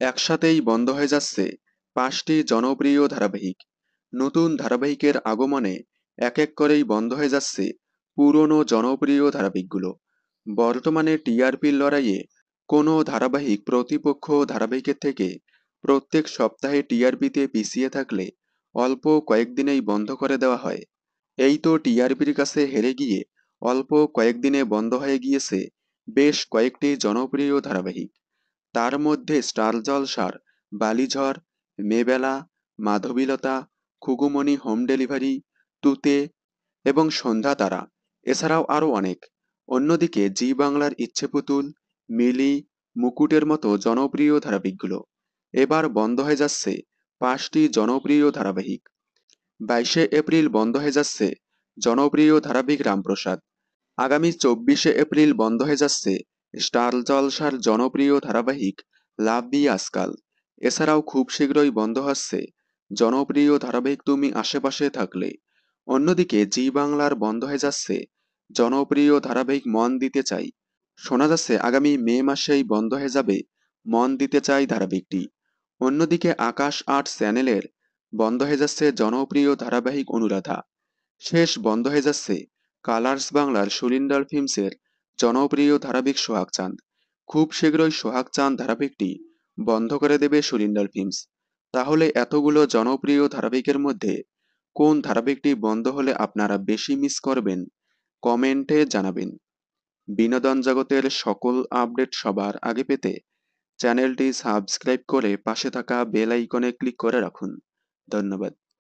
একসাথেই বন্ধ হয়ে যাচ্ছে ৫টি জনপ্রিয় ধারাবাহিক। নতুন ধারাবাহিকের আগমনে এক এক করেই বন্ধ হয়ে যাচ্ছে পুরনো জনপ্রিয় ধারাবাহিকগুলো। বর্তমানে টিআরপির লড়াইয়ে কোনো ধারাবাহিক প্রতিপক্ষ ধারাবাহিকের থেকে প্রত্যেক সপ্তাহে টিআরপিতে পিছিয়ে থাকলে অল্প কয়েকদিনেই বন্ধ করে দেওয়া হয়। এই তো টিআরপির কাছে হেরে গিয়ে অল্প কয়েকদিনে বন্ধ হয়ে গিয়েছে বেশ কয়েকটি জনপ্রিয় ধারাবাহিক। তার মধ্যে স্টার জলসার বালিঝড়, মেবেলা, মাধবীলতা, খুগুমণি হোম ডেলিভারি, তুতে এবং সন্ধ্যা তারা, এছাড়াও আরও অনেক। অন্যদিকে জি বাংলার ইচ্ছেপুতুল, মিলি, মুকুটের মতো জনপ্রিয় ধারাবাহিকগুলো এবার বন্ধ হয়ে যাচ্ছে ৫টি জনপ্রিয় ধারাবাহিক। ২২শে এপ্রিল বন্ধ হয়ে যাচ্ছে জনপ্রিয় ধারাবাহিক রামপ্রসাদ। আগামী ২৪শে এপ্রিল বন্ধ হয়ে যাচ্ছে স্টার জলসার জনপ্রিয় ধারাবাহিক লাভ বি আজকাল। এছাড়াও খুব শীঘ্রই বন্ধ হচ্ছে জনপ্রিয় ধারাবাহিক তুমি আশেপাশে থাকলে। অন্যদিকে জি বাংলার বন্ধ হয়ে যাচ্ছে জনপ্রিয় ধারাবাহিক মন দিতে চাই। শোনা যাচ্ছে আগামী মে মাসেই বন্ধ হয়ে যাবে মন দিতে চাই ধারাবাহিকটি। অন্যদিকে আকাশ আট চ্যানেলের বন্ধ হয়ে যাচ্ছে জনপ্রিয় ধারাবাহিক অনুরাধা। শেষ বন্ধ হয়ে যাচ্ছে কালার্স বাংলার সুরিন্দার ফিল্মসের জনপ্রিয় ধারাবাহিক সোহাগ চাঁদ। খুব শীঘ্রই সোহাগ চাঁদ ধারাবাহিকটি বন্ধ করে দেবে সুরিন্দার ফিল্মস। তাহলে এতগুলো জনপ্রিয় ধারাবাহিকের মধ্যে কোন ধারাবাহিকটি বন্ধ হলে আপনারা বেশি মিস করবেন কমেন্টে জানাবেন। বিনোদন জগতের সকল আপডেট সবার আগে পেতে চ্যানেলটি সাবস্ক্রাইব করে পাশে থাকা বেল আইকনে ক্লিক করে রাখুন। ধন্যবাদ।